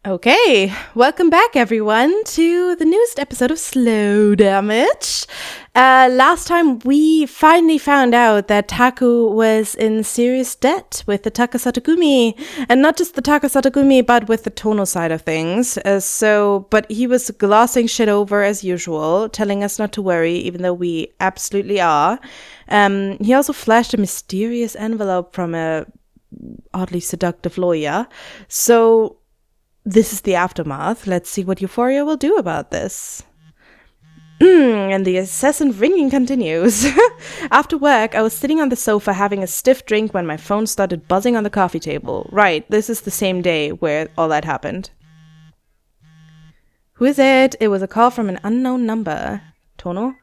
Okay, welcome back everyone to the newest episode of Slow Damage. Last time we finally found out that Taku was in serious debt with the Takasatagumi, and not just the Takasatagumi, but with the Tono side of things. But he was glossing shit over as usual, telling us not to worry, even though we absolutely are. He also flashed a mysterious envelope from a oddly seductive lawyer. So this is the aftermath. Let's see what Euphoria will do about this. And the incessant ringing continues. After work, I was sitting on the sofa having a stiff drink when my phone started buzzing on the coffee table. Right, this is the same day where all that happened. Who is it? It was a call from an unknown number. Tono?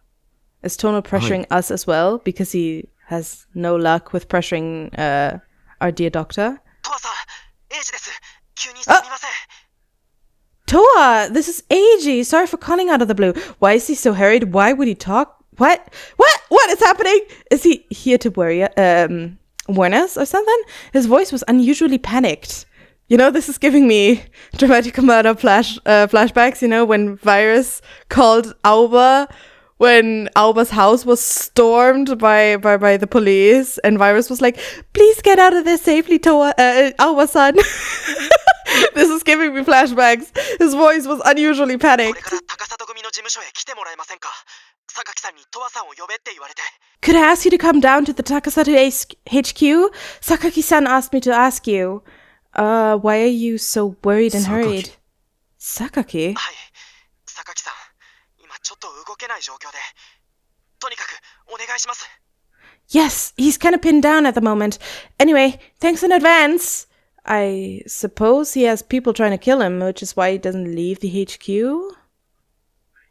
Is Tono pressuring us as well? Because he has no luck with pressuring our dear doctor? Towa, this is Eiji. Sorry for calling out of the blue. Why is he so hurried? Why would he talk? What is happening? Is he here to warn us or something? His voice was unusually panicked. You know, this is giving me dramatic amount of flashbacks, you know, when Virus called Aoba, when Aoba's house was stormed by the police, and Virus was like, please get out of there safely, Towa, Aoba-san. This is giving me flashbacks. His voice was unusually panicked. Could I ask you to come down to the Takasato HQ? Sakaki-san asked me to ask you. Why are you so worried and hurried? Sakaki? Yes, he's kind of pinned down at the moment. Anyway, thanks in advance. I suppose he has people trying to kill him, which is why he doesn't leave the HQ?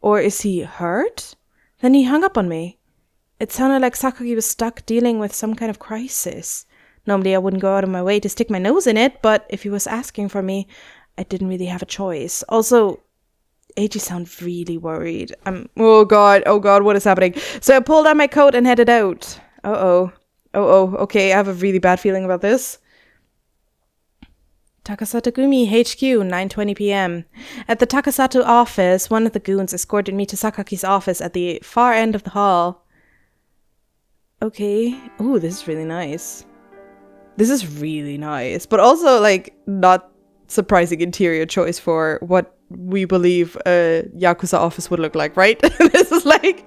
Or is he hurt? Then he hung up on me. It sounded like Sakaki was stuck dealing with some kind of crisis. Normally I wouldn't go out of my way to stick my nose in it, but if he was asking for me, I didn't really have a choice. Also, Eiji sounded really worried. Oh god, what is happening? So I pulled out my coat and headed out. Okay, I have a really bad feeling about this. Takasatagumi HQ, 9:20 p.m. At the Takasato office, one of the goons escorted me to Sakaki's office at the far end of the hall. Okay. Ooh, this is really nice. But also, like, not surprising interior choice for what we believe a Yakuza office would look like, right? This is like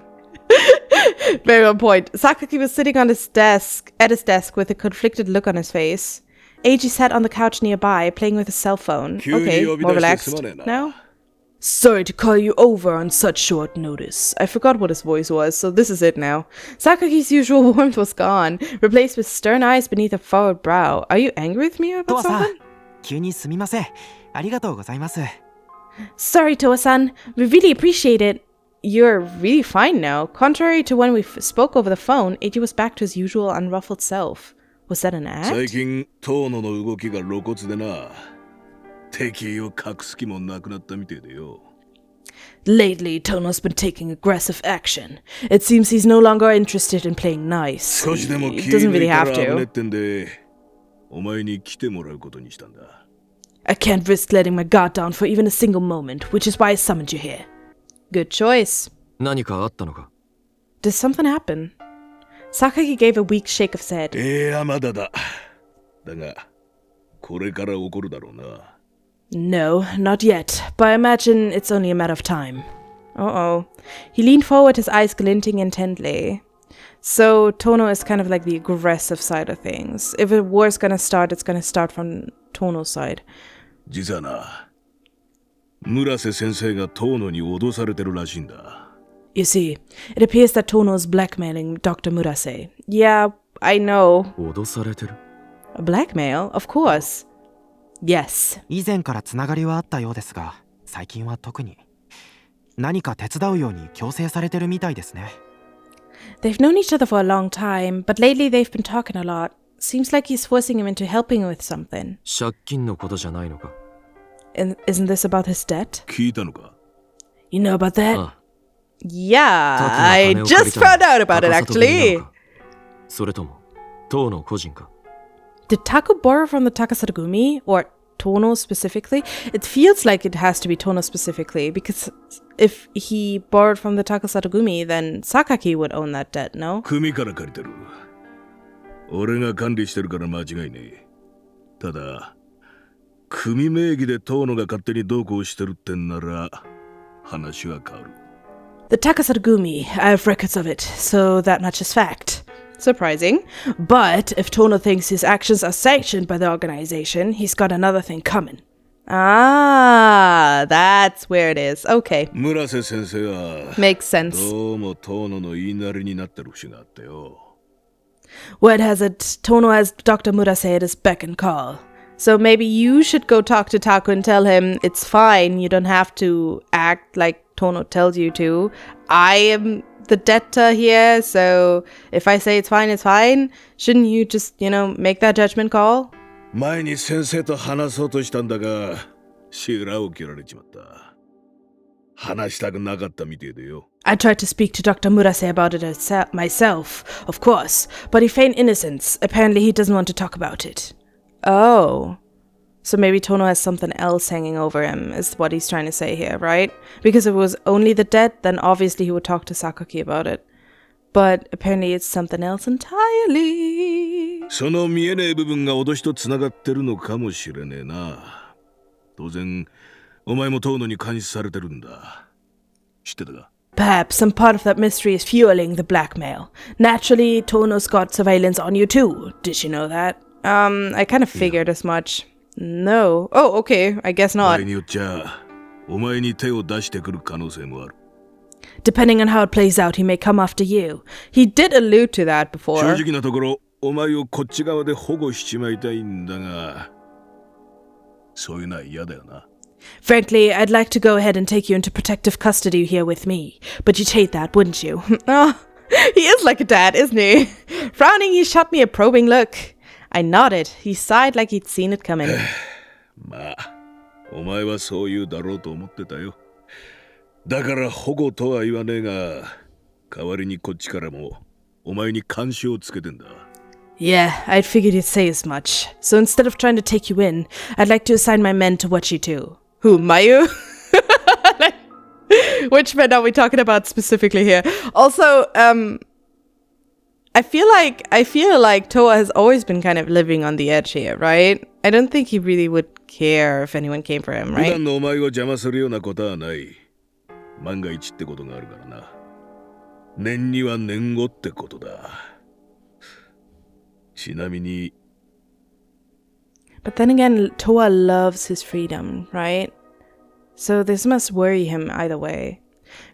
very on point. Sakaki was sitting at his desk with a conflicted look on his face. Eiji sat on the couch nearby, playing with his cell phone. Okay, more relaxed now. Sorry to call you over on such short notice. I forgot what his voice was, so this is it now. Sakaki's usual warmth was gone, replaced with stern eyes beneath a furrowed brow. Are you angry with me about something? Sorry, Towa-san. We really appreciate it. You're really fine now. Contrary to when we spoke over the phone, Eiji was back to his usual unruffled self. Was that an act? Lately, Tono's been taking aggressive action. It seems he's no longer interested in playing nice. He doesn't really have to. I can't risk letting my guard down for even a single moment, which is why I summoned you here. Good choice. Did something happen? Sakaki gave a weak shake of his head. No, not yet, but I imagine it's only a matter of time. Uh-oh. He leaned forward, his eyes glinting intently. So Tono is kind of like the aggressive side of things. If a war's gonna start, it's gonna start from Tono's side. You see, it appears that Tono is blackmailing Dr. Murase. Yeah, I know. Blackmail? Of course. Yes. They've known each other for a long time, but lately they've been talking a lot. Seems like he's forcing him into helping with something. Isn't this about his debt? You know about that? Yeah, I just found out about it actually. Did Taku borrow from the Takasatagumi? Or Tono specifically? It feels like it has to be Tono specifically, because if he borrowed from the Takasatogumi, then Sakaki would own that debt, no? 組から借りてる。俺が管理してるから間違いねえ。ただ、組名義で遠野が勝手にどうこうしてるってんなら、話は変わる。The Takasatogumi, I have records of it, so that much is fact. Surprising. But if Tono thinks his actions are sanctioned by the organization, he's got another thing coming. Ah, that's where it is. Okay. 村瀬先生は Makes sense. どうも遠野の言いなりになってる節があってよ。Word has it, Tono has Dr. Murase at his beck and call. So maybe you should go talk to Taku and tell him it's fine, you don't have to act like Tono tells you to. I am the debtor here, so if I say it's fine, shouldn't you just, make that judgment call? 前に先生と話そうとしたんだが、白を切られちまった。話したくなかったみてえでよ。I tried to speak to Dr. Murase about it myself, of course, but he feigned innocence. Apparently he doesn't want to talk about it. Oh. So maybe Tono has something else hanging over him, is what he's trying to say here, right? Because if it was only the debt, then obviously he would talk to Sakaki about it. But apparently it's something else entirely. その見えねえ部分が脅しとつながってるのかもしれねえな。当然、お前も遠野に監視されてるんだ。知ってたか? Perhaps some part of that mystery is fueling the blackmail. Naturally, Tono's got surveillance on you too. Did you know that? I kind of figured as much. No. Oh, okay. I guess not. 場合によっちゃ、お前に手を出してくる可能性もある。Depending on how it plays out, he may come after you. He did allude to that before. 正直なところ、お前をこっち側で保護しちまいたいんだが、そういうのは嫌だよな。Frankly, I'd like to go ahead and take you into protective custody here with me. But you'd hate that, wouldn't you? Oh, he is like a dad, isn't he? Frowning, he shot me a probing look. I nodded. He sighed like he'd seen it coming. まあ、お前はそう言うだろうと思ってたよ。だから保護とは言わねえが、代わりにこっちからもお前に監視をつけてんだ。Yeah, I'd figured you'd say as much. So instead of trying to take you in, I'd like to assign my men to watch you too. Who, Mayu? Which men are we talking about specifically here? Also, I feel like Towa has always been kind of living on the edge here, right? I don't think he really would care if anyone came for him, right? 普段のお前を邪魔するようなことはない。万が一ってことがあるからな。念には念後ってことだ。ちなみに。But then again, Towa loves his freedom, right? So this must worry him either way.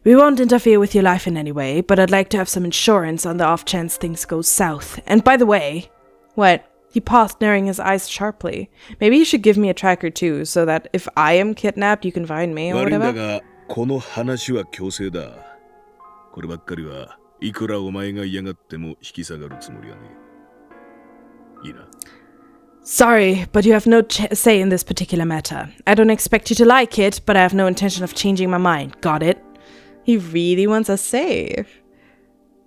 We won't interfere with your life in any way, but I'd like to have some insurance on the off chance things go south. And by the way, what? He paused, narrowing his eyes sharply. Maybe you should give me a tracker too, so that if I am kidnapped, you can find me or whatever. 悪いんだが、この話は強制だ。こればっかりはいくらお前が嫌がっても引き下がるつもりはねえ。いいな。Sorry, but you have no say in this particular matter. I don't expect you to like it, but I have no intention of changing my mind. Got it? He really wants us safe.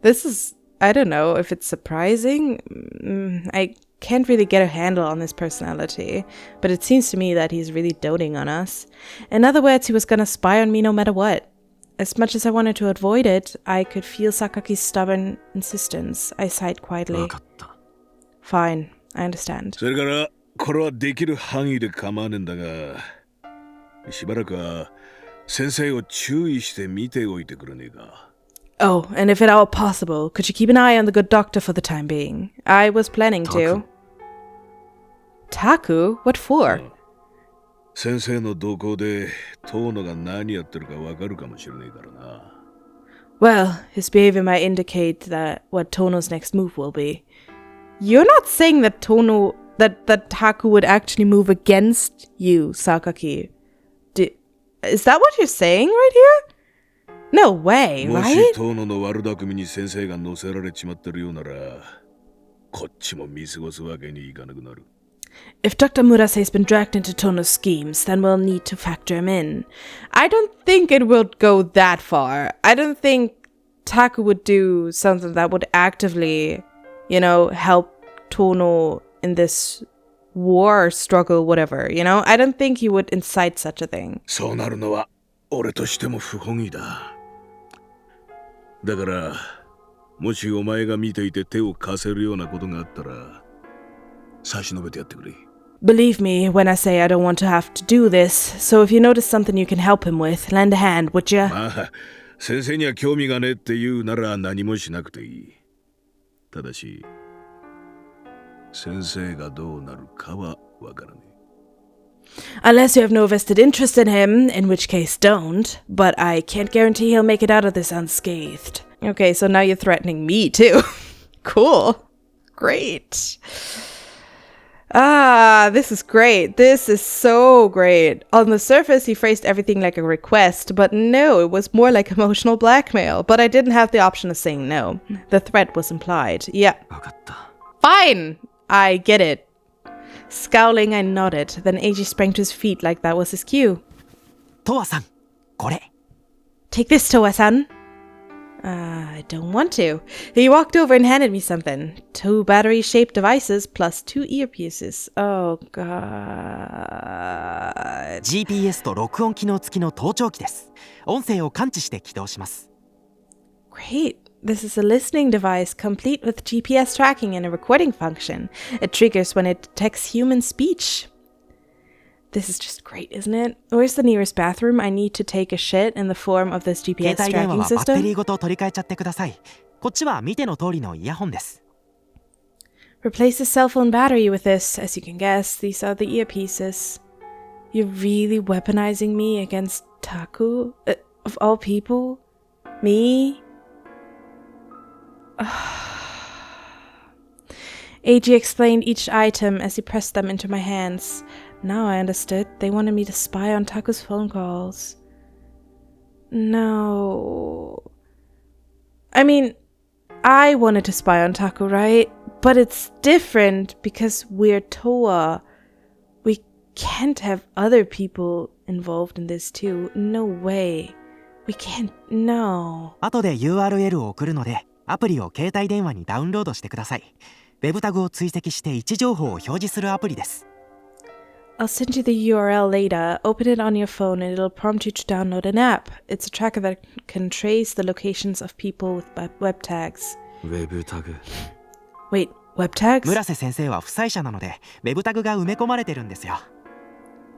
This is, I don't know if it's surprising. I can't really get a handle on his personality, but it seems to me that he's really doting on us. In other words, he was gonna spy on me no matter what. As much as I wanted to avoid it, I could feel Sakaki's stubborn insistence. I sighed quietly. Fine, I understand. それからこれはできる範囲で構わねえんだが、しばらくは先生を注意して見ておいてくれねえか。Oh, and if at all possible, could you keep an eye on the good doctor for the time being? I was planning to. Taku? What for? 先生の動向で遠野が何やってるかわかるかもしれねえからな。Well, his behavior might indicate that what Tono's next move will be. You're not saying that that Taku would actually move against you, Sakaki. Is that what you're saying right here? No way, も right? し遠野の悪巧みに先生が乗せられちまってるようなら、こっちも見過ごすわけにいかなくなる。If Dr. Murase's been dragged into Tono's schemes, then we'll need to factor him in. I don't think it will go that far. I don't think Taku would do something that would actively, help Tono in this war struggle, whatever, you know? I don't think he would incite such a thing. そうなるのは俺としても不本意だ。だから、もしお前が見ていて手を貸せるようなことがあったら、差し伸べてやってくれ。Believe me when I say I don't want to have to do this, so if you notice something you can help him with, lend a hand, would ya? まあ、先生には興味がねえって言うなら何もしなくていい。ただし、先生がどうなるかはわからねえ。Unless you have no vested interest in him, in which case don't, but I can't guarantee he'll make it out of this unscathed. Okay, so now you're threatening me too. Cool. Great. This is great. This is so great. On the surface, he phrased everything like a request, but no, it was more like emotional blackmail. But I didn't have the option of saying no. The threat was implied. Yeah. Fine. I get it. Scowling, I nodded. Then Eiji sprang to his feet like that was his cue. Towa-san, これ. Take this, Towa-san. I don't want to. He walked over and handed me something. 2 battery-shaped devices plus 2 earpieces. Oh, God. GPS と録音機能付きの盗聴器です。音声を感知して起動します。Great. This is a listening device complete with GPS tracking and a recording function. It triggers when it detects human speech. This is just great, isn't it? Where's the nearest bathroom? I need to take a shit in the form of this GPS 携帯電話 tracking はバッテリ system. ーごと取り替えちゃってください。こっちは見ての通りのイヤホンです。Replace the cell phone battery with this. As you can guess, these are the earpieces. You're really weaponizing me against Taku? Of all people? Me? Eiji explained each item as he pressed them into my hands. Now I understood. They wanted me to spy on Taku's phone calls. No. I mean, I wanted to spy on Taku, right? But it's different because we're Towa. We can't have other people involved in this too. No way. We can't. No. 後で URL を送るので、アプリを携帯電話にダウンロードしてください。ウェブタグを追跡して位置情報を表示するアプリです。I'll send you the URL later. Open it on your phone and it'll prompt you to download an app. It's a tracker that can trace the locations of people with web tags. ウェブタグ。 Wait, web tags? 村瀬先生は負債者なので、ウェブタグが埋め込まれてるんですよ。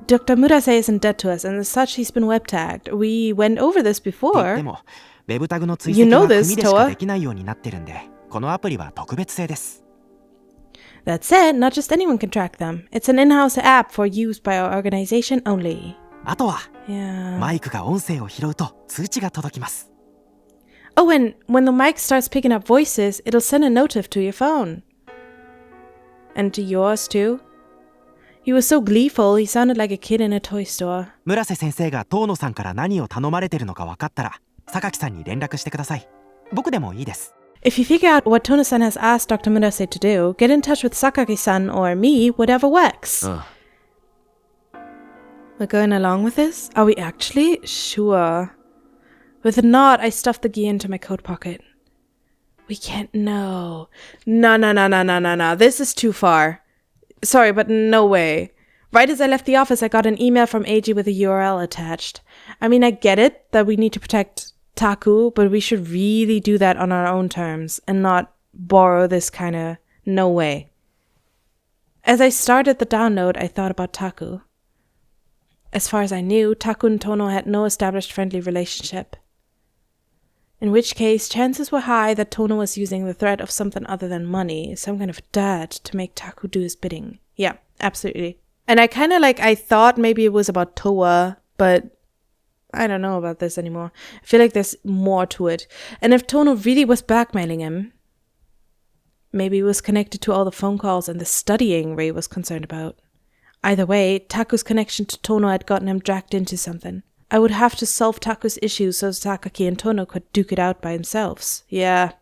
Dr. Murase isn't dead to us, and as such, he's been web tagged. We went over this って言って before. も、ウェブタグの追跡は紙でしかできないようになってるんで、このアプリは特別製です。That said, not just anyone can track them. It's an in-house app for use by our organization only. あとは、 Yeah. マイクが音声を拾うと通知が届きます。Oh, and when the mic starts picking up voices, it'll send a notif to your phone. And to yours, too. He was so gleeful, he sounded like a kid in a toy store. 村瀬先生が遠野さんから何を頼まれてるのか分かったら、榊さんに連絡してください。僕でもいいです。If you figure out what Tono-san has asked Dr. Murase to do, get in touch with Sakaki-san or me, whatever works. We're going along with this? Are we actually? Sure. With a nod, I stuffed the gear into my coat pocket. We can't know. No. This is too far. Sorry, but no way. Right as I left the office, I got an email from Eiji with a URL attached. I mean, I get it that we need to protect Taku, but we should really do that on our own terms and not borrow this kind of no way. As I started the download, I thought about Taku. As far as I knew, Taku and Tono had no established friendly relationship. In which case, chances were high that Tono was using the threat of something other than money, some kind of dirt, to make Taku do his bidding. Yeah, absolutely. And I thought maybe it was about Towa, but I don't know about this anymore. I feel like there's more to it. And if Tono really was blackmailing him, maybe it was connected to all the phone calls and the studying Ray was concerned about. Either way, Taku's connection to Tono had gotten him dragged into something. I would have to solve Taku's issues so Sakaki and Tono could duke it out by themselves. Yeah.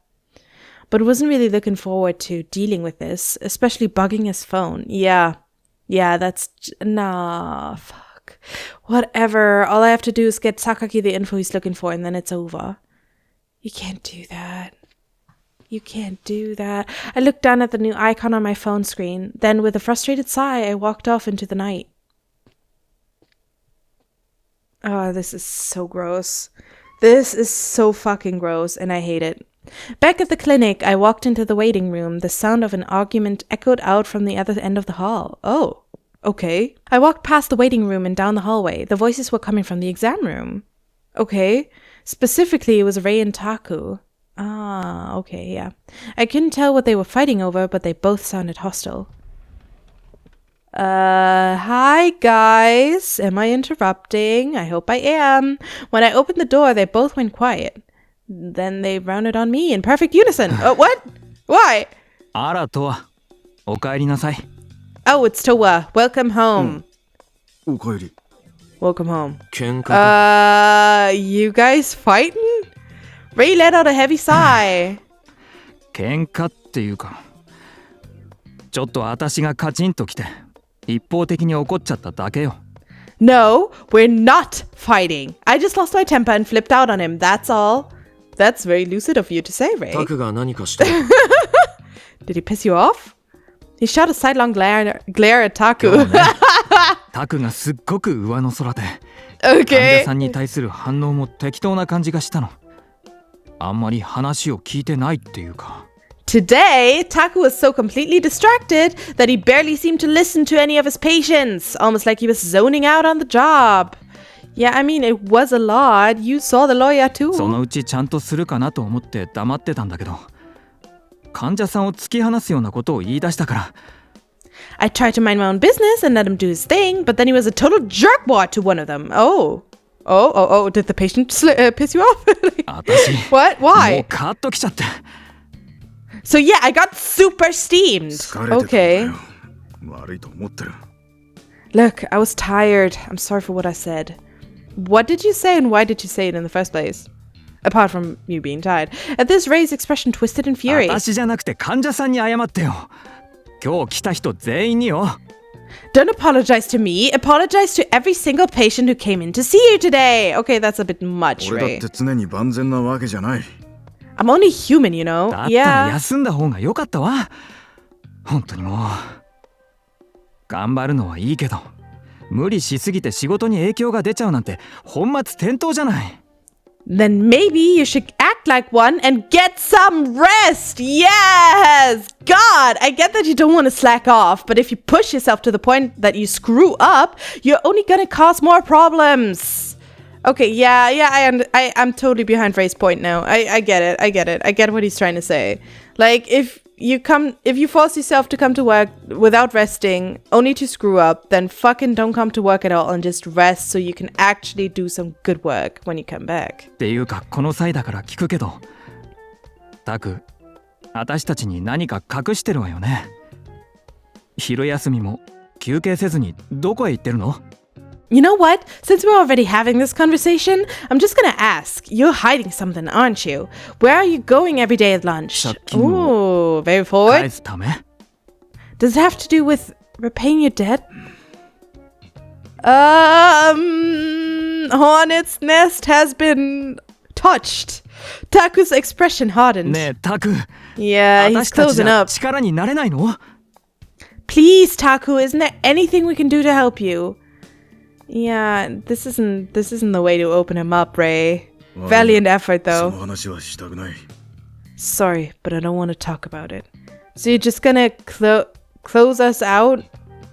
But wasn't really looking forward to dealing with this, especially bugging his phone. Yeah, that's... Nah, fuck. Whatever. All I have to do is get Sakaki the info he's looking for and then it's over. You can't do that. You can't do that. I looked down at the new icon on my phone screen. Then, with a frustrated sigh, I walked off into the night. Oh, this is so gross. This is so fucking gross, and I hate it. Back at the clinic, I walked into the waiting room. The sound of an argument echoed out from the other end of the hall. Oh, okay. I walked past the waiting room and down the hallway. The voices were coming from the exam room. Okay. Specifically, it was Ray and Taku. Ah, okay, yeah. I couldn't tell what they were fighting over, but they both sounded hostile. Hi guys. Am I interrupting? I hope I am. When I opened the door, they both went quiet. Then they rounded on me in perfect unison. What? Why? あら、トワ。お帰りなさい。Oh, it's Towa. Welcome home. おかえり。 Welcome home. 喧嘩か。You guys fighting? Ray let out a heavy sigh. 喧嘩っていうか、ちょっと私がカチンときて、一方的に怒っちゃっただけよ。No, we're not fighting. I just lost my temper and flipped out on him. That's all. That's very lucid of you to say, Ray. タクが何かしてる。Did he piss you off? He shot a sidelong glare at Taku. タクがすっごく上の空で、Okay. 患者さんに対する反応も適当な感じがしたの。あんまり話を聞いてないっていうか。Today, Taku was so completely distracted that he barely seemed to listen to any of his patients, almost like he was zoning out on the job. Yeah, I mean, it was a lot. You saw the lawyer too. そのうちちゃんとするかなと思って黙ってたんだけど、患者さんを突き放すようなことを言い出したから。I tried to mind my own business and let him do his thing, but then he was a total jerkwad to one of them. Oh, did the patient piss you off? 私、What? もう Why? カッときちゃって。So yeah, I got super steamed. Okay. 悪いと思ってる。 Look, I was tired. I'm sorry for what I said. What did you say and why did you say it in the first place? Apart from you being tired. At this, Ray's expression twisted in fury. 私じゃなくて患者さんに謝ってよ。今日来た人全員によ。Don't apologize to me. Apologize to every single patient who came in to see you today. Okay, that's a bit much, 俺だ Ray. って常に万全なわけじゃない。 I'm only human, you know? だったら Yeah. 休んだ方が良かったわ。本当にもう。頑張るのはいいけど、無理しすぎて仕事に影響が出ちゃうなんて本末転倒じゃない。Then maybe you should act like one and get some rest. Yes! God, I get that you don't want to slack off, but if you push yourself to the point that you screw up, you're only gonna cause more problems. Okay, yeah, I'm totally behind Ray's point now. I get it. I get what he's trying to say. Like, if you force yourself to come to work without resting, only to screw up, then fucking don't come to work at all and just rest so you can actually do some good work when you come back. っていうかこの際だから聞くけど、タク、私たちに何か隠してるわよね。昼休みも休憩せずにどこへ行ってるの？ You know what? Since we're already having this conversation, I'm just gonna ask. You're hiding something, aren't you? Where are you going every day at lunch? 借金を Ooh, very forward. 返すため？ Does it have to do with repaying your debt? Hornet's nest has been touched. Taku's expression hardened. ねえタク、 Yeah, he's 私たちじ closing ゃ up. 力になれないの？ Please, Taku, isn't there anything we can do to help you? Yeah, this isn't the way to open him up, Ray. Valiant effort, そ though. の話はしたくない。 Sorry, but I don't want to talk about it. So you're just gonna close us out?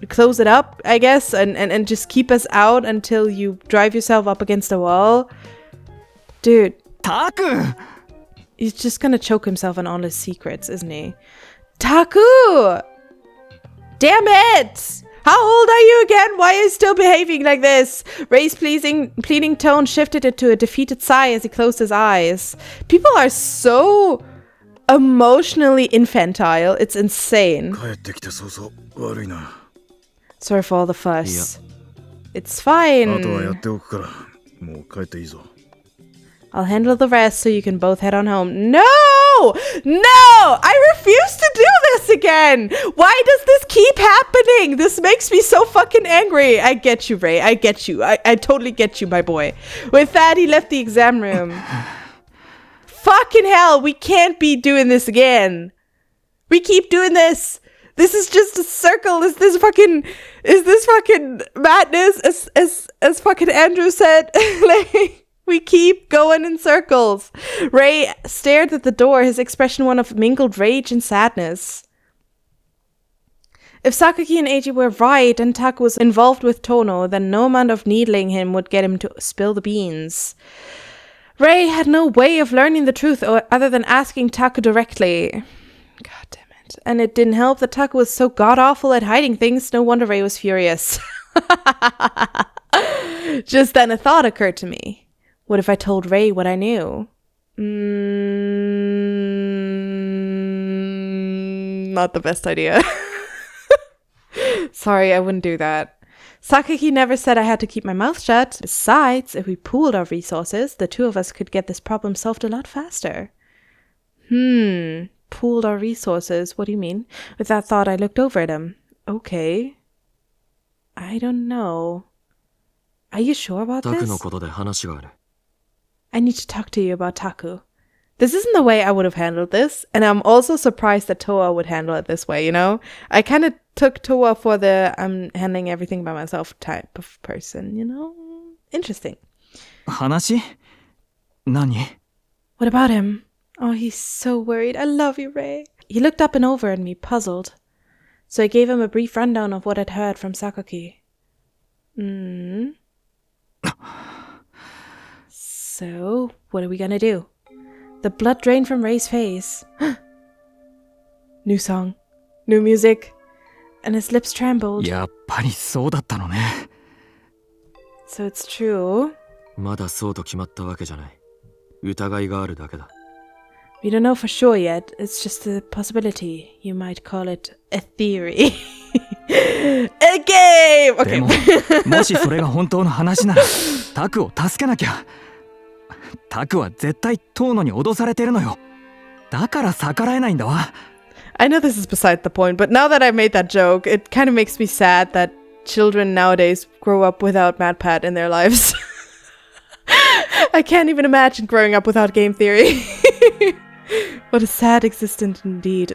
Close it up, I guess, and just keep us out until you drive yourself up against a wall? Dude, タク！ he's just gonna choke himself on all his secrets, isn't he? Taku! Damn it! How old are you again? Why are you still behaving like this? Ray's pleading tone shifted it to a defeated sigh as he closed his eyes. People are so emotionally infantile. It's insane. 帰ってきて早々悪いな。 Sorry for all the fuss. It's あとはやっ fine. ておくからもう帰っていいぞ。 I'll handle the rest so you can both head on home. No! No! I refuse to do this again! Why does this keep happening? This makes me so fucking angry. I get you, Ray. I get you. I totally get you, my boy. With that, he left the exam room. Fucking hell, we can't be doing this again. We keep doing this. This is just a circle. Is this fucking madness? As fucking Andrew said, like, we keep going in circles. Ray stared at the door, his expression one of mingled rage and sadness. If Sakaki and Eiji were right and Taku was involved with Tono, then no amount of needling him would get him to spill the beans. Ray had no way of learning the truth other than asking Taku directly. God damn it. And it didn't help that Taku was so god-awful at hiding things. No wonder Ray was furious. Just then a thought occurred to me. What if I told Ray what I knew? Not the best idea. Sorry, I wouldn't do that. Sakaki never said I had to keep my mouth shut. Besides, if we pooled our resources, the two of us could get this problem solved a lot faster. Pooled our resources? What do you mean? With that thought, I looked over at him. Okay. I don't know. Are you sure about this? I need to talk to you about Taku. This isn't the way I would have handled this, and I'm also surprised that Towa would handle it this way, you know? I kind of took Towa for the I'm handling everything by myself type of person, you know? Interesting. 話? 何? What about him? Oh, he's so worried. I love you, Ray. He looked up and over at me, puzzled. So I gave him a brief rundown of what I'd heard from Sakaki. So, what are we gonna do? The blood drained from Ray's face. New song. New music. And his lips trembled. やっぱりそうだったのね。 So it's true. まだそうと決まったわけじゃない。疑いがあるだけだ。We don't know for sure yet. It's just a possibility. You might call it a theory. A game! Okay. でも、もしそれが本当の話なら、タクを助けなきゃ。タクは絶対トーノに脅されてるのよ。だから逆らえないんだわ。I know this is beside the point, but now that I made that joke, it kind of makes me sad that children nowadays grow up without MatPat in their lives. I can't even imagine growing up without game theory. What a sad existence indeed.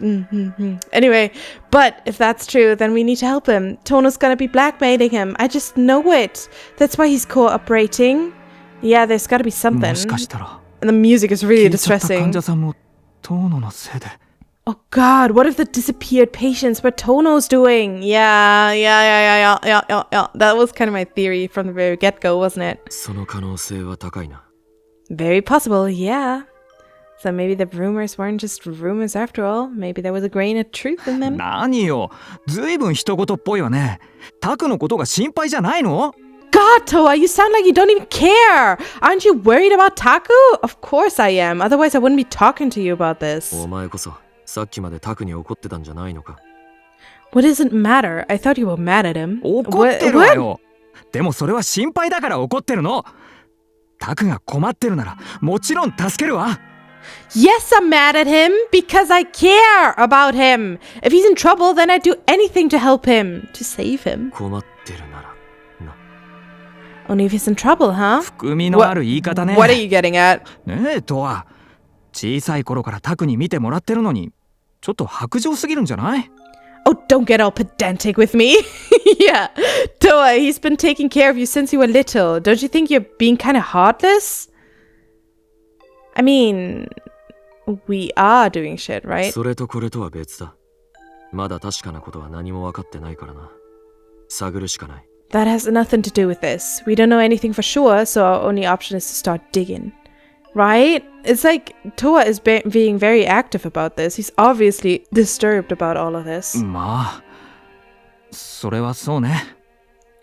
Anyway, but if that's true, then we need to help him. Tono's gonna be blackmailing him. I just know it. That's why he's cooperating. Yeah, there's gotta be something. もしかしたら、 And the music is really 消えちゃった患 distressing. 者さんもトーノのせいで。 Oh God, what if the disappeared patients were Tono's doing? Yeah. That was kind of my theory from the very get-go, wasn't it? その可能性は高いな。Very possible, yeah. So maybe the rumors weren't just rumors after all. Maybe there was a grain of truth in them. 何よ、ずいぶん人事っぽいわね。タクのことが心配じゃないの？ God, Towa, you sound like you don't even care. Aren't you worried about Taku? Of course I am. Otherwise I wouldn't be talking to you about this. お前こそさっきまでタクに怒ってたんじゃないのか。 What does it matter? I thought you were mad at him. 怒ってるわよ。でもそれは心配だから怒ってるの。タクが困ってるならもちろん助けるわ。 Yes, I'm mad at him because I care about him. If he's in trouble, then I'd do anything to help him, to save him. 困ってるならな。 Only if he's in trouble, huh? 含みのある言い方ね。 What are you getting at? ねえとは、小さい頃からタクに見てもらってるのに、ちょっと薄情すぎるんじゃない？ Oh, don't get all pedantic with me. Yeah, Towa, he's been taking care of you since you were little. Don't you think you're being kind of heartless? I mean, we are doing shit, right? それとこれとは別だ。まだ確かなことは何も分かってないからな。探るしかない。 That has nothing to do with this. We don't know anything for sure, so our only option is to start digging. Right? It's like Towa is being very active about this. He's obviously disturbed about all of this. まあ、それはそうね。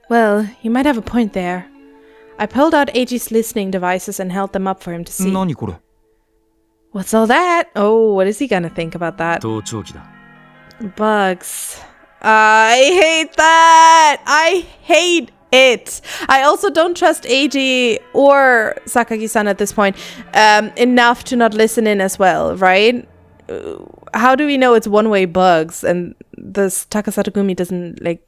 Well, you might have a point there. I pulled out Eiji's listening devices and held them up for him to see. 何これ？ What's all that? Oh, what is he gonna think about that? 盗聴器だ。 Bugs. I hate that! I hate it! I also don't trust Eiji or Sakagi-san at this point enough to not listen in as well, right? How do we know it's one-way bugs and this Takasatogumi doesn't, like,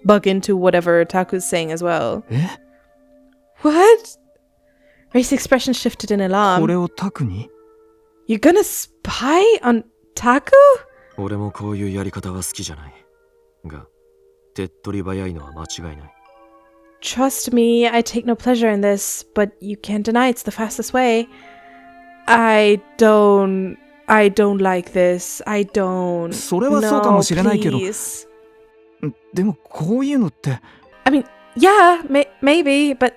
bug into whatever Taku's saying as well? え？ What? Ray's expression shifted in こ alarm. れをタクに You're gonna spy on Taku? 俺もこういうやり方は好きじゃない。が、手っ取り早いのは間違いない。Trust me, I take no pleasure in this, but you can't deny it's the fastest way. I don't like this. I don't. それはそうかもしれないけど。 please. でもこういうのって I mean, yeah, maybe, but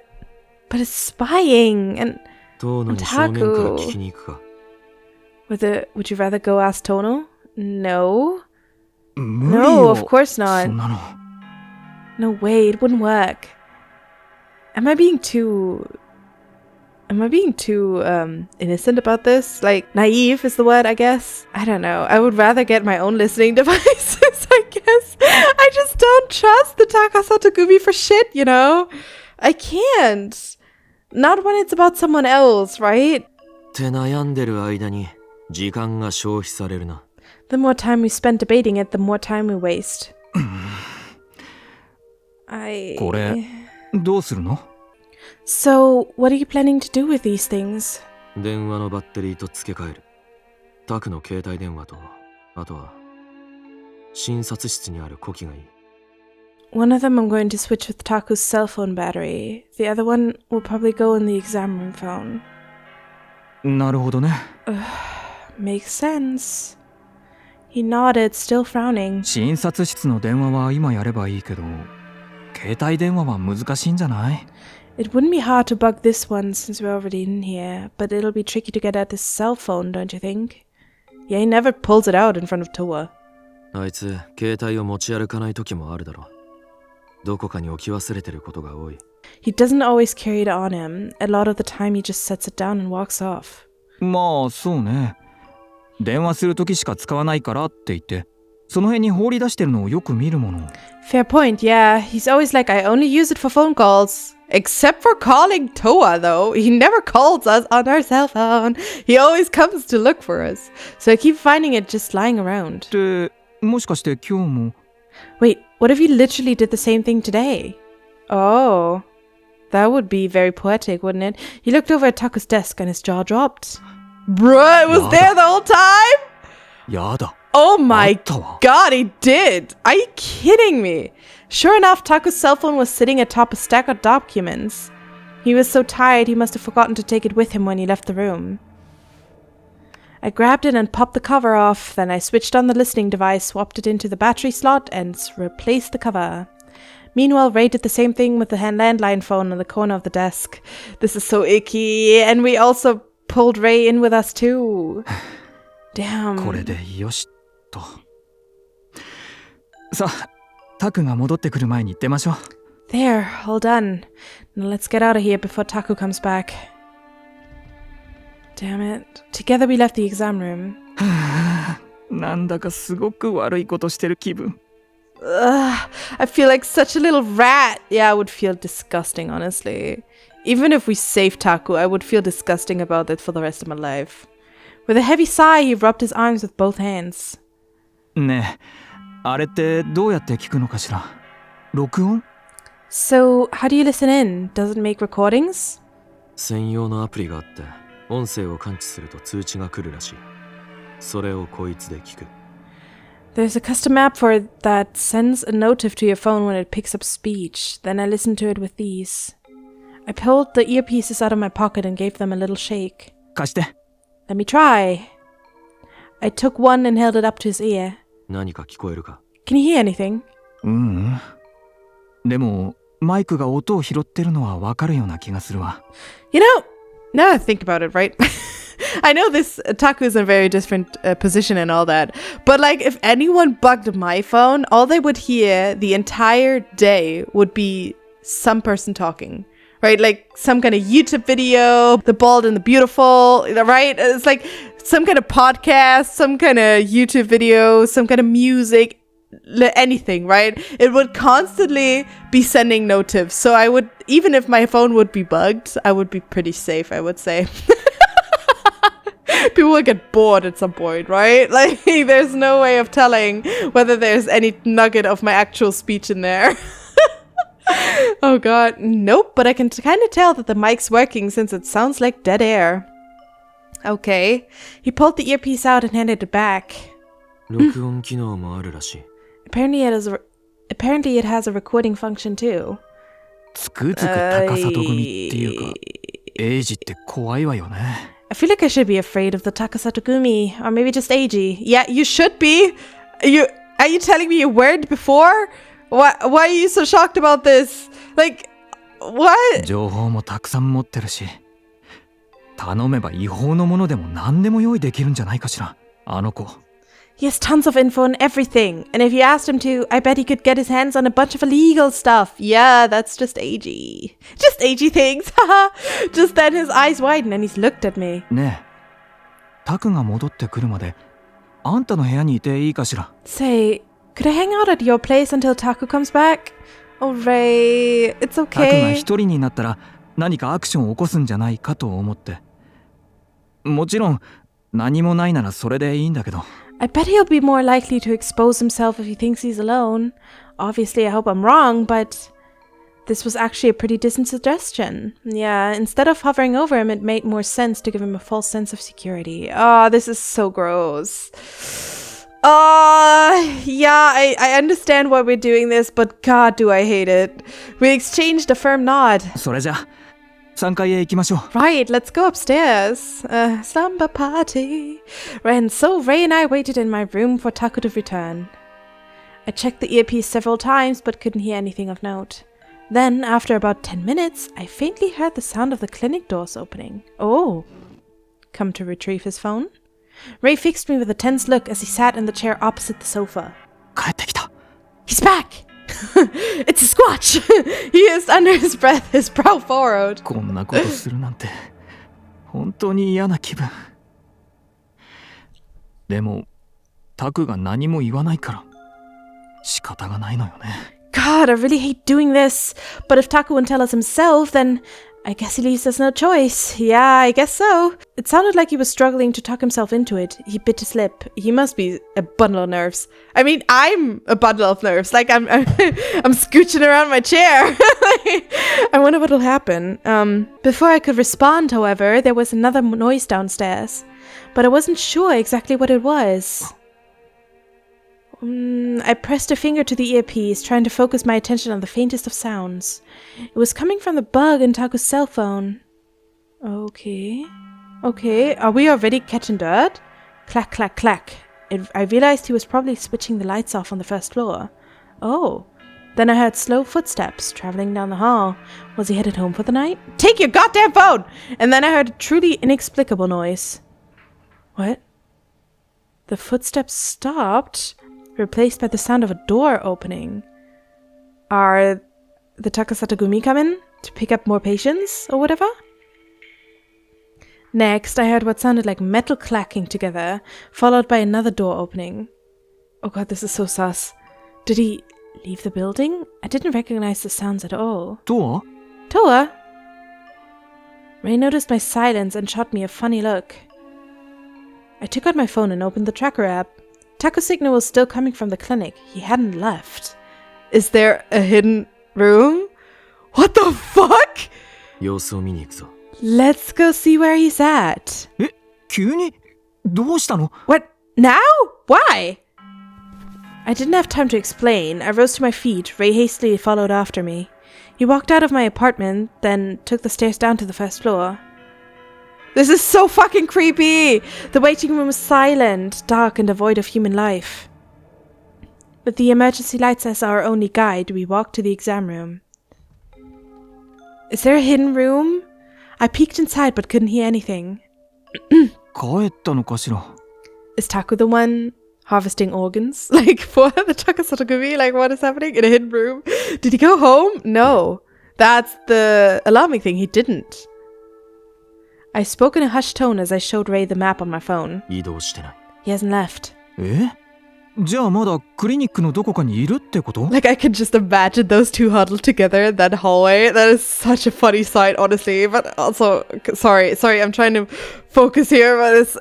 it's spying. And 遠野に正面から聞きに行くか。would you rather go ask Tono? No. 無理 No, よ of course そ not. んなの No way, it wouldn't work. Am I being too innocent about this? Like, naive is the word, I guess. I don't know. I would rather get my own listening devices, I guess. I just don't trust the Takasa Togumi for shit, you know? I can't. Not when it's about someone else, right? って悩んでる間に時間が消費されるな。The more time we spend debating it, the more time we waste. これどうするの So, what are you planning to do with these things? 電話のバッテリーと付け替える。タクの携帯電話と、あとは診察室にある呼気がいい。One of them I'm going to switch with Taku's cell phone battery. The other one will probably go in the exam room phone. なるほどね Makes sense. He nodded, still frowning. 診察室の電話は今やればいいけど携帯電話は難しいんじゃない It wouldn't be hard to bug this one since we're already in here, but it'll be tricky to get at his cell phone, don't you think? Yeah, he never pulls it out in front of Towa. あいつ携帯を持ち歩かない時もあるだろう。どこかに置き忘れてることが多い。He doesn't always carry it on him. A lot of the time he just sets it down and walks off. まあそうね電話する時しか使わないからって言ってその辺に放り出してるのをよく見るもの Fair point, yeah. He's always like, I only use it for phone calls. Except for calling Towa, though. He never calls us on our cell phone. He always comes to look for us. So I keep finding it just lying around. でもしかして今日も Wait, what if he literally did the same thing today? Oh, that would be very poetic, wouldn't it? He looked over at Taku's desk and his jaw dropped. Bruh, it was there the whole time? やだ Oh my あったわ god, he did! Are you kidding me? Sure enough, Taku's cell phone was sitting atop a stack of documents. He was so tired he must have forgotten to take it with him when he left the room. I grabbed it and popped the cover off, then I switched on the listening device, swapped it into the battery slot, and replaced the cover. Meanwhile, Ray did the same thing with the landline phone on the corner of the desk. This is so icky, and we also pulled Ray in with us too. Damn. これでよしとさあタクが戻ってくる前に出ましょう There, all done. Now let's get out of here before Taku comes back. Damn it. Together we left the exam room. なんだかすごく悪いことしてる気分 Ugh, I feel like such a little rat. Yeah, I would feel disgusting, honestly. Even if we saved Taku, I would feel disgusting about that for the rest of my life. With a heavy sigh, he rubbed his arms with both hands. ねえあれってどうやって聞くのかしら録音 So, how do you listen in? Does it make recordings? 専用のアプリがあって音声を感知すると通知が来るらしい。それをこいつで聞く。 There's a custom app for it that sends a notif to your phone when it picks up speech. Then I listen to it with these. I pulled the earpieces out of my pocket and gave them a little shake. 貸して Let me try. I took one and held it up to his ear. 何か聞こえるか？ Can you hear anything? でもマイクが音を拾ってるのはわかるような気がするわ You know, now I think about it, right? I know this Taku is in a very different position and all that, but like if anyone bugged my phone, all they would hear the entire day would be some person talking, right? Like some kind of YouTube video, The Bald and the Beautiful, right? It's like some kind of podcast, some kind of YouTube video, some kind of music, anything, right? It would constantly be sending notifs. So I would, even if my phone would be bugged, I would be pretty safe, I would say. People will get bored at some point, right? Like, there's no way of telling whether there's any nugget of my actual speech in there. Oh god, nope, but I can kind of tell that the mic's working since it sounds like dead air. Okay. He pulled the earpiece out and handed it back. 録音機能もあるらしい。 Apparently it has a recording function too. つくづく高里組っていうか、エイジって怖いわよね。I feel like I should be afraid of the Takasato Gumi, or maybe just Eiji. Yeah, you should be. Are you telling me you weren't before? Why are you so shocked about this? Like, what? 情報もたくさん持ってるし、頼めば違法のものでも何でも用意できるんじゃないかしら、あの子。He has tons of info on everything, and if you asked him to, I bet he could get his hands on a bunch of illegal stuff. Yeah, that's just Eiji. Just Eiji things, haha. Just then his eyes widen and he's looked at me. ねえ、タクが戻ってくるまで、あんたの部屋にいていいかしら。Say, could I hang out at your place until Taku comes back? Oh, Ray, it's タクが okay. 一人になったら何かアクションを起こすんじゃないかと思って。もちろん何もないならそれでいいんだけど。I bet he'll be more likely to expose himself if he thinks he's alone. Obviously, I hope I'm wrong, but this was actually a pretty decent suggestion. Yeah, instead of hovering over him, it made more sense to give him a false sense of security. Oh, this is so gross. Yeah, I understand why we're doing this, but God, do I hate it. We exchanged a firm nod. それじゃ3階へ行きましょう。 Right, let's go upstairs. Slumber party. And so Ray and I waited in my room for Taku to return. I checked the earpiece several times but couldn't hear anything of note. Then, after about 10 minutes, I faintly heard the sound of the clinic doors opening. Oh. Come to retrieve his phone? Ray fixed me with a tense look as he sat in the chair opposite the sofa. 帰ってきた。 He's back! It's a Squatch! He hissed under his breath, his brow furrowed. こんなことするなんて本当に嫌な気分。でもタクが何も言わないから仕方がないのよね。 God, I really hate doing this. But if Taku won't tell us himself, then I guess he leaves us no choice. Yeah, I guess so. It sounded like he was struggling to talk himself into it. He bit his lip. He must be a bundle of nerves. I mean, I'm a bundle of nerves. Like, I'm scooching around my chair. I wonder what'll happen. Before I could respond, however, there was another noise downstairs. But I wasn't sure exactly what it was. I pressed a finger to the earpiece, trying to focus my attention on the faintest of sounds. It was coming from the bug in Taku's cell phone. Okay. Okay, are we already catching dirt? Clack, clack, clack. I realized he was probably switching the lights off on the first floor. Oh. Then I heard slow footsteps traveling down the hall. Was he headed home for the night? Take your goddamn phone! And then I heard a truly inexplicable noise. What? The footsteps stopped, replaced by the sound of a door opening. Are the Takasato Gumi coming to pick up more patients or whatever? Next, I heard what sounded like metal clacking together, followed by another door opening. Oh god, this is so sus. Did he leave the building? I didn't recognize the sounds at all. Towa? Towa? Ray noticed my silence and shot me a funny look. I took out my phone and opened the tracker app. Taku's signal was still coming from the clinic. He hadn't left. Is there a hidden room? What the fuck? 様子を見に行くぞ。 Let's go see where he's at. え、急にどうしたの？ What? Now? Why? I didn't have time to explain. I rose to my feet. Ray hastily followed after me. He walked out of my apartment, then took the stairs down to the first floor. This is so fucking creepy! The waiting room was silent, dark and devoid of human life. With the emergency lights as our only guide, we walked to the exam room. Is there a hidden room? I peeked inside but couldn't hear anything. 帰ったのかしら？ Is Taku the one harvesting organs? Like, what? The Takasato Gumi? Like, what is happening in a hidden room? Did he go home? No. That's the alarming thing. He didn't. I spoke in a hushed tone as I showed Ray the map on my phone. 移動してない。 He hasn't left. え？じゃあまだクリニックのどこかにいるってこと？ Like, I can just imagine those two huddled together in that hallway. That is such a funny sight, honestly. But also, sorry, I'm trying to focus here, but it's...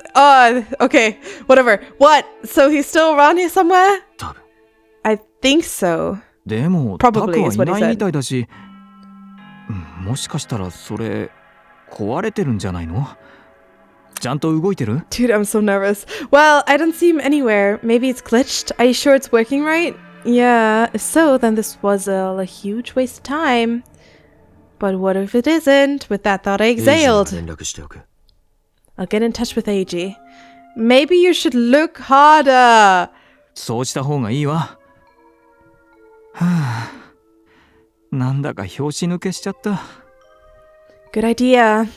okay, whatever. What? So he's still around here somewhere? 多分。 I think so. でも Probably タクは is い what he ない said. みたいだし、もしかしたらそれ壊れてるんじゃないの？ちゃんと動いてる？ Dude, I'm so nervous. Well, I don't see him anywhere. Maybe it's glitched. Are you sure it's working right? Yeah, if so, then this was a huge waste of time. But what if it isn't? With that thought, I エイジには exhaled. 連絡しておく。 I'll get in touch with Eiji. Maybe you should look harder. そうした方がいいわ。はあ、なんだか拍子抜けしちゃった。Good idea.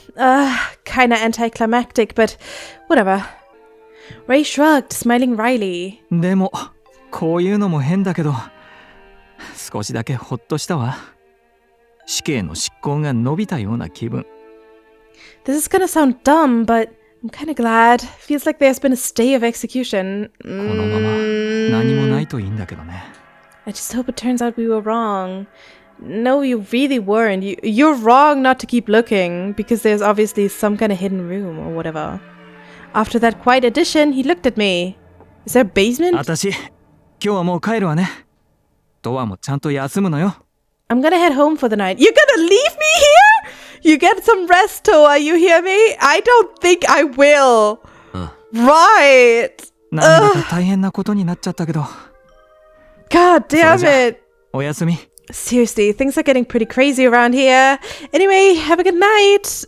Kinda anticlimactic, but whatever. Ray shrugged, smiling wryly. でもこういうのも変だけど、少しだけほっとしたわ。死刑の執行が伸びたような気分。This is gonna sound dumb, but I'm kinda glad. Feels like there's been a stay of execution. このまま何もないといいんだけどね。I just hope it turns out we were wrong. No, you really weren't. You're wrong not to keep looking, because there's obviously some kind of hidden room or whatever. After that quiet addition, he looked at me. Is there a basement? 私、今日はもう帰るわね。トワもちゃんと休むのよ。I'm gonna head home for the night. You're gonna leave me here? You get some rest, Towa. You hear me? I don't think I will. Right. なんだか大変なことになっちゃったけど。 God damn it. おやすみ。 Seriously, things are getting pretty crazy around here. Anyway, have a good night.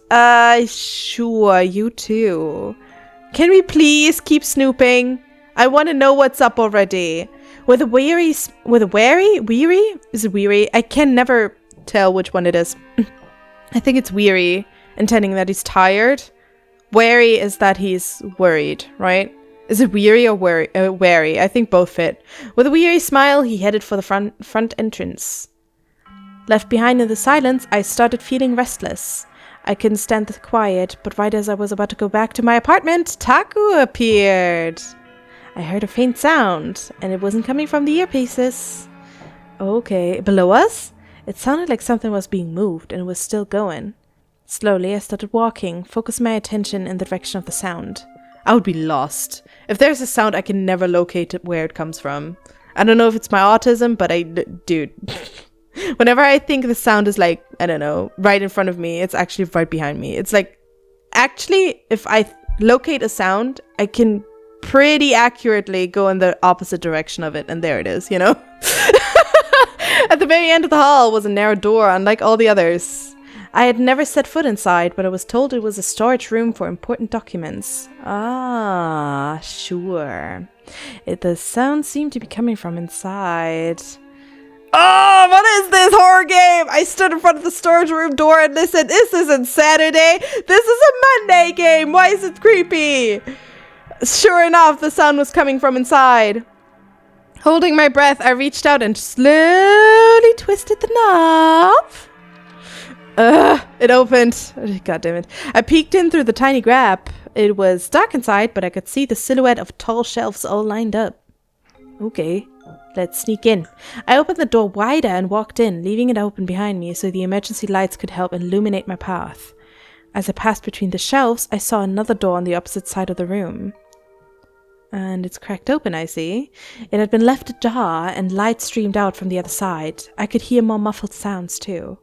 Sure, you too. Can we please keep snooping? I want to know what's up already. With a weary? Is it weary? I can never tell which one it is. I think it's weary, intending that he's tired. Wary is that he's worried, right? Is it weary or wary? I think both fit. With a weary smile, he headed for the front entrance. Left behind in the silence, I started feeling restless. I couldn't stand the quiet, but right as I was about to go back to my apartment, Taku appeared. I heard a faint sound, and it wasn't coming from the earpieces. Okay, below us? It sounded like something was being moved, and it was still going. Slowly, I started walking, focusing my attention in the direction of the sound. I would be lost. If there's a sound, I can never locate where it comes from. I don't know if it's my autism, but dude. Whenever I think the sound is like, I don't know, right in front of me, it's actually right behind me. It's like, actually, if I locate a sound, I can pretty accurately go in the opposite direction of it, and there it is, you know? At the very end of the hall was a narrow door, unlike all the others. I had never set foot inside, but I was told it was a storage room for important documents. Ah, sure. The sound seemed to be coming from inside. Oh, what is this horror game? I stood in front of the storage room door and listened. This isn't Saturday. This is a Monday game. Why is it creepy? Sure enough, the sound was coming from inside. Holding my breath, I reached out and slowly twisted the knob. It opened. God damn it. I peeked in through the tiny gap. It was dark inside, but I could see the silhouette of tall shelves all lined up. Okay, let's sneak in. I opened the door wider and walked in, leaving it open behind me so the emergency lights could help illuminate my path. As I passed between the shelves, I saw another door on the opposite side of the room. And it's cracked open, I see. It had been left ajar, and light streamed out from the other side. I could hear more muffled sounds, too.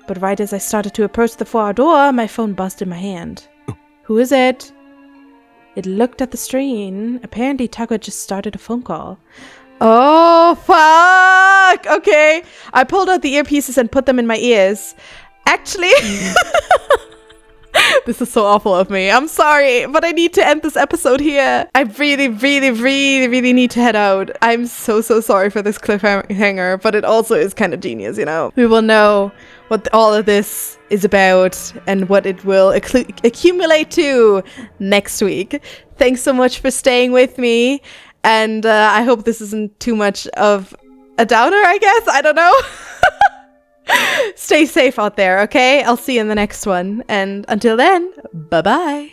But right as I started to approach the far door, my phone buzzed in my hand. Who is it? It looked at the screen. Apparently, Taku had just started a phone call. Oh, fuck! Okay. I pulled out the earpieces and put them in my ears. Actually... This is so awful of me. I'm sorry, but I need to end this episode here. I really need to head out. I'm so sorry for this cliffhanger, but it also is kind of genius, you know? We will know what all of this is about and what it will accumulate to next week. Thanks so much for staying with me, and I hope this isn't too much of a downer, I guess? I don't know. Stay safe out there, okay? I'll see you in the next one. And until then, bye-bye.